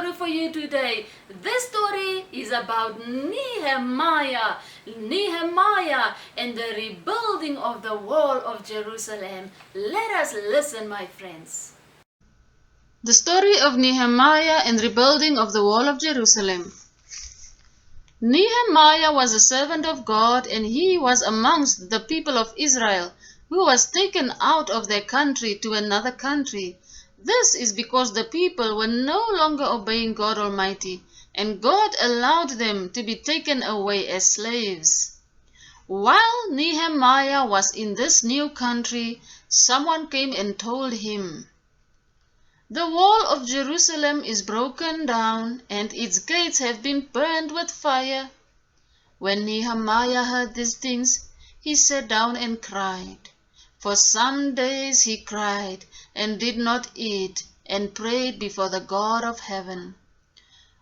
story for you today. This story is about Nehemiah and the rebuilding of the wall of Jerusalem. Let us listen, my friends. The story of Nehemiah and rebuilding of the wall of Jerusalem. Nehemiah was a servant of God, and he was amongst the people of Israel, who was taken out of their country to another country. This is because the people were no longer obeying God Almighty, and God allowed them to be taken away as slaves. While Nehemiah was in this new country, someone came and told him, "The wall of Jerusalem is broken down, and its gates have been burned with fire." When Nehemiah heard these things, he sat down and cried. For some days he cried and did not eat, and prayed before the God of heaven.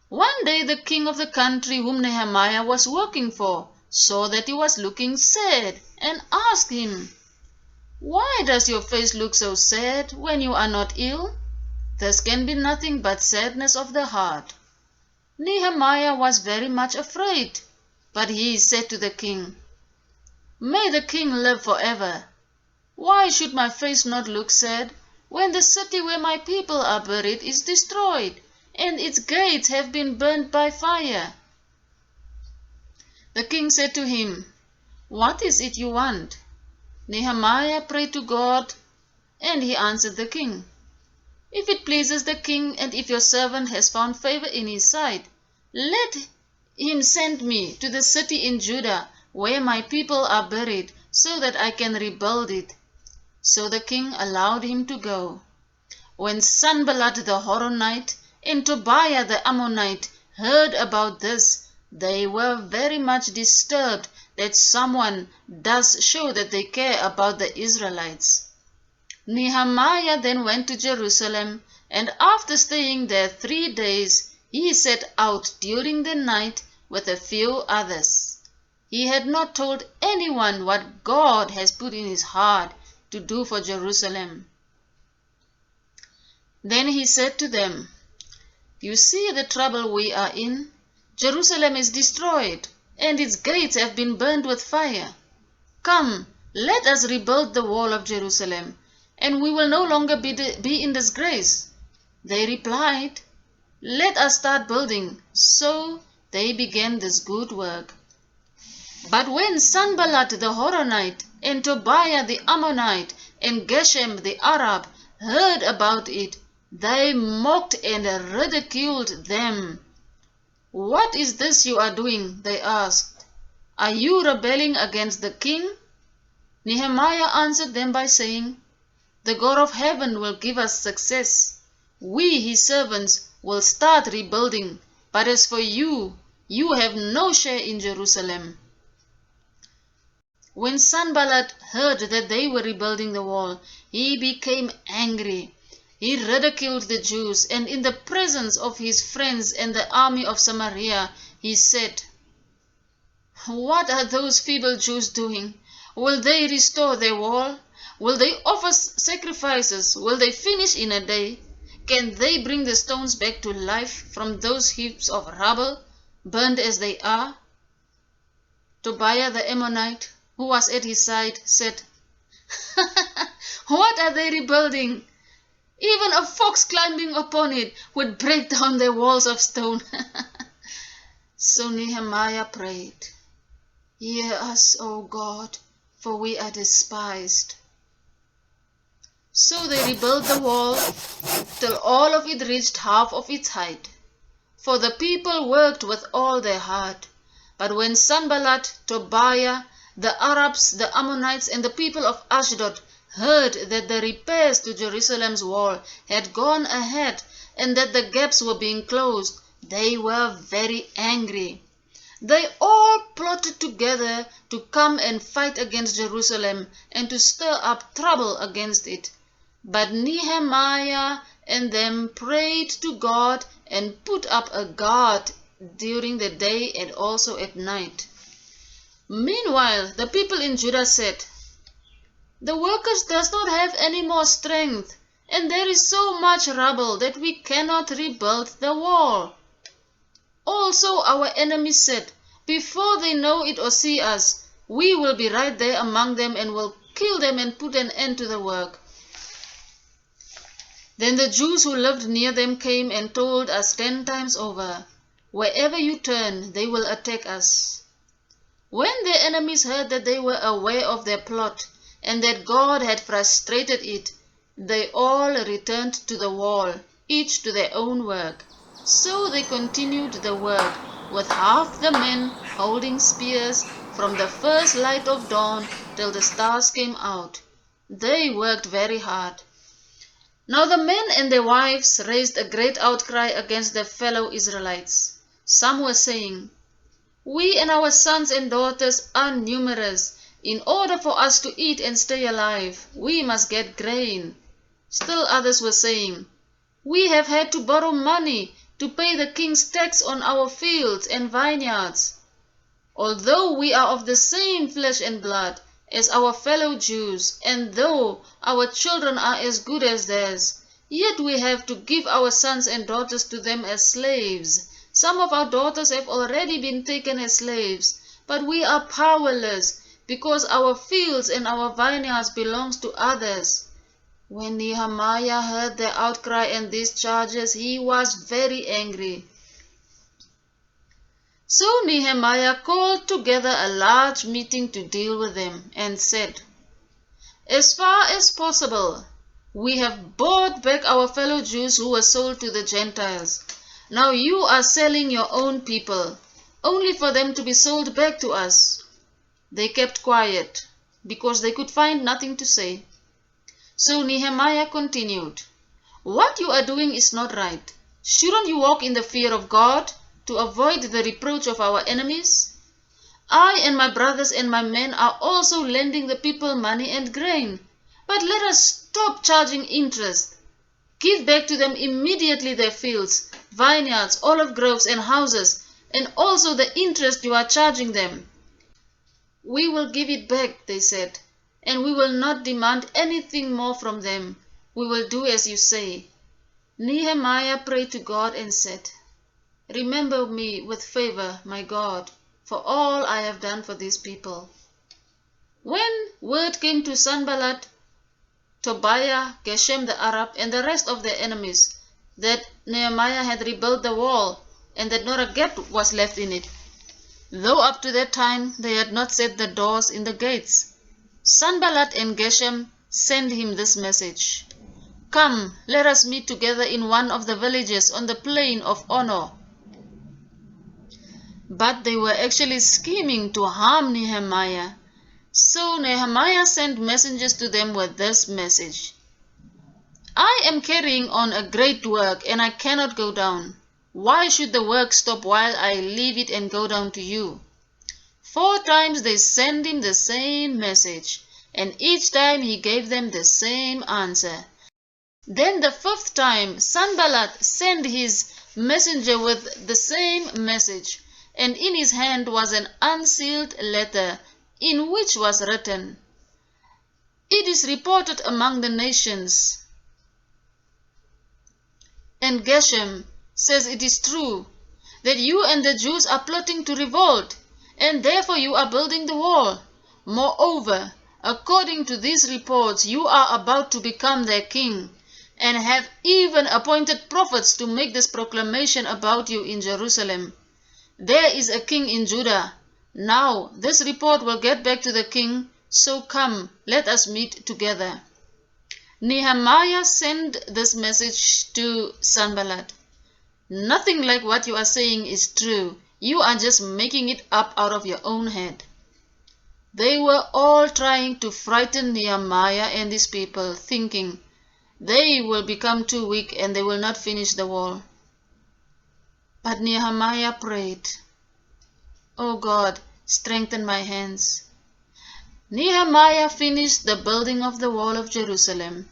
One day the king of the country whom Nehemiah was working for saw that he was looking sad, and asked him, "Why does your face look so sad when you are not ill? This can be nothing but sadness of the heart." Nehemiah was very much afraid, but he said to the king, "May the king live forever. Why should my face not look sad when the city where my people are buried is destroyed, and its gates have been burnt by fire?" The king said to him, "What is it you want?" Nehemiah prayed to God, and he answered the king, "If it pleases the king, and if your servant has found favor in his sight, let him send me to the city in Judah where my people are buried, so that I can rebuild it." So the king allowed him to go. When Sanballat the Horonite and Tobiah the Ammonite heard about this, they were very much disturbed that someone does show that they care about the Israelites. Nehemiah then went to Jerusalem, and after staying there 3 days, he set out during the night with a few others. He had not told anyone what God has put in his heart to do for Jerusalem. Then he said to them, "You see the trouble we are in? Jerusalem is destroyed, and its gates have been burned with fire. Come, let us rebuild the wall of Jerusalem, and we will no longer be in disgrace." They replied, "Let us start building." So they began this good work. But when Sanballat the Horonite and Tobiah the Ammonite and Geshem the Arab heard about it, they mocked and ridiculed them. "What is this you are doing?" they asked. "Are you rebelling against the king?" Nehemiah answered them by saying, "The God of heaven will give us success. We, his servants, will start rebuilding, but as for you, you have no share in Jerusalem." When Sanballat heard that they were rebuilding the wall, he became angry. He ridiculed the Jews, and in the presence of his friends and the army of Samaria, he said, "What are those feeble Jews doing? Will they restore their wall? Will they offer sacrifices? Will they finish in a day? Can they bring the stones back to life from those heaps of rubble, burned as they are?" Tobiah the Ammonite, who was at his side, said, "What are they rebuilding? Even a fox climbing upon it would break down their walls of stone." So Nehemiah prayed, "Hear us, O God, for we are despised." So they rebuilt the wall till all of it reached half of its height. For the people worked with all their heart. But when Sanballat, Tobiah, the Arabs, the Ammonites, and the people of Ashdod heard that the repairs to Jerusalem's wall had gone ahead and that the gaps were being closed, they were very angry. They all plotted together to come and fight against Jerusalem and to stir up trouble against it. But Nehemiah and them prayed to God and put up a guard during the day and also at night. Meanwhile, the people in Judah said, "The workers does not have any more strength, and there is so much rubble that we cannot rebuild the wall." Also our enemies said, "Before they know it or see us, we will be right there among them and will kill them and put an end to the work." Then the Jews who lived near them came and told us 10 times over, "Wherever you turn, they will attack us." When their enemies heard that they were aware of their plot and that God had frustrated it, they all returned to the wall, each to their own work. So they continued the work, with half the men holding spears from the first light of dawn till the stars came out. They worked very hard. Now the men and their wives raised a great outcry against their fellow Israelites. Some were saying, "We and our sons and daughters are numerous. In order for us to eat and stay alive, we must get grain." Still others were saying, "We have had to borrow money to pay the king's tax on our fields and vineyards. Although we are of the same flesh and blood as our fellow Jews, and though our children are as good as theirs, yet we have to give our sons and daughters to them as slaves. Some of our daughters have already been taken as slaves, but we are powerless because our fields and our vineyards belong to others." When Nehemiah heard their outcry and these charges, he was very angry. So Nehemiah called together a large meeting to deal with them and said, "As far as possible, we have bought back our fellow Jews who were sold to the Gentiles. Now you are selling your own people, only for them to be sold back to us." They kept quiet because they could find nothing to say. So Nehemiah continued, "What you are doing is not right. Shouldn't you walk in the fear of God to avoid the reproach of our enemies? I and my brothers and my men are also lending the people money and grain, but let us stop charging interest. Give back to them immediately their fields, vineyards, olive groves and houses, and also the interest you are charging them." "We will give it back," they said, "and we will not demand anything more from them. We will do as you say." Nehemiah prayed to God and said, "Remember me with favor, my God, for all I have done for these people." When word came to Sanballat, Tobiah, Geshem the Arab, and the rest of their enemies that Nehemiah had rebuilt the wall and that not a gap was left in it, though up to that time they had not set the doors in the gates, Sanballat and Geshem sent him this message: "Come, let us meet together in one of the villages on the plain of Ono." But they were actually scheming to harm Nehemiah. So Nehemiah sent messengers to them with this message: "I am carrying on a great work and I cannot go down. Why should the work stop while I leave it and go down to you?" 4 times they sent him the same message, and each time he gave them the same answer. Then the 5th time Sanballat sent his messenger with the same message, and in his hand was an unsealed letter in which was written, "It is reported among the nations, and Geshem says it is true, that you and the Jews are plotting to revolt, and therefore you are building the wall. Moreover, according to these reports, you are about to become their king, and have even appointed prophets to make this proclamation about you in Jerusalem. There is a king in Judah. Now this report will get back to the king, so come, let us meet together." Nehemiah sent this message to Sanballat: "Nothing like what you are saying is true. You are just making it up out of your own head." They were all trying to frighten Nehemiah and his people, thinking they will become too weak and they will not finish the wall. But Nehemiah prayed, "O God, strengthen my hands." Nehemiah finished the building of the wall of Jerusalem.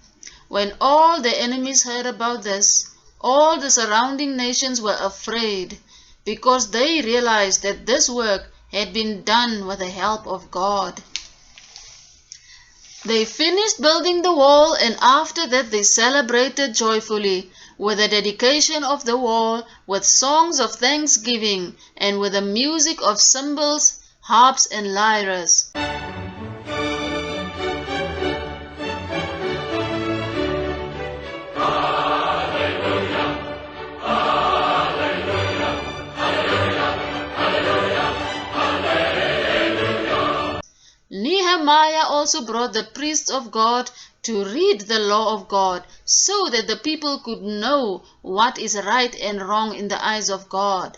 When all the enemies heard about this, all the surrounding nations were afraid, because they realized that this work had been done with the help of God. They finished building the wall, and after that they celebrated joyfully with the dedication of the wall, with songs of thanksgiving, and with the music of cymbals, harps, and lyres. Nehemiah also brought the priests of God to read the law of God so that the people could know what is right and wrong in the eyes of God.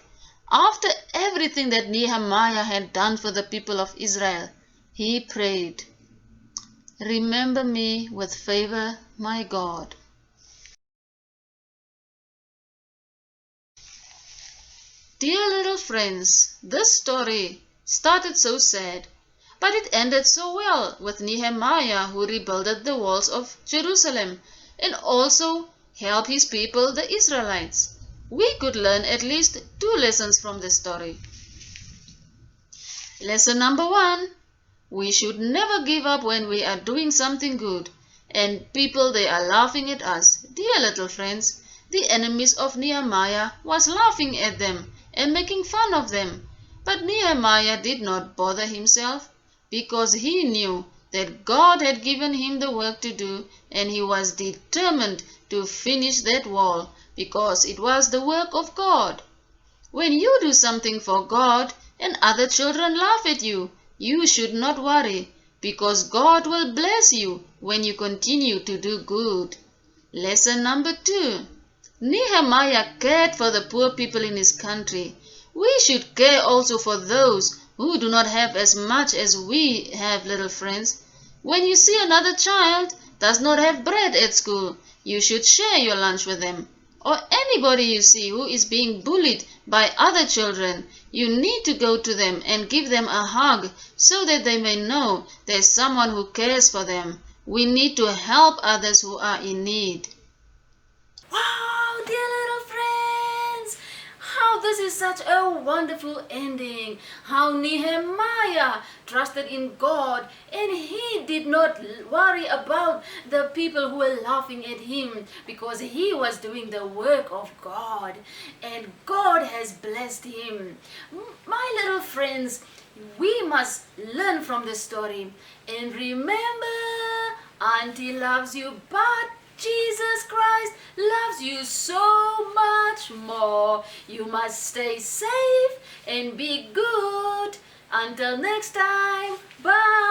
After everything that Nehemiah had done for the people of Israel, he prayed, "Remember me with favor, my God." Dear little friends, this story started so sad, but it ended so well with Nehemiah, who rebuilt the walls of Jerusalem and also helped his people, the Israelites. We could learn at least 2 lessons from this story. Lesson number 1. We should never give up when we are doing something good and people they are laughing at us. Dear little friends, the enemies of Nehemiah was laughing at them and making fun of them. But Nehemiah did not bother himself because he knew that God had given him the work to do, and he was determined to finish that wall because it was the work of God. When you do something for God and other children laugh at you, you should not worry because God will bless you when you continue to do good. Lesson number 2. Nehemiah cared for the poor people in his country. We should care also for those who do not have as much as we have, little friends. When you see another child does not have bread at school, you should share your lunch with them. Or anybody you see who is being bullied by other children, you need to go to them and give them a hug so that they may know there's someone who cares for them. We need to help others who are in need. Wow, dear little friends, how this is such a wonderful ending. How Nehemiah trusted in God and he did not worry about the people who were laughing at him because he was doing the work of God and God has blessed him. My little friends, we must learn from this story and remember, Auntie loves you, but Jesus Christ loves you so much more. You must stay safe and be good. Until next time, bye.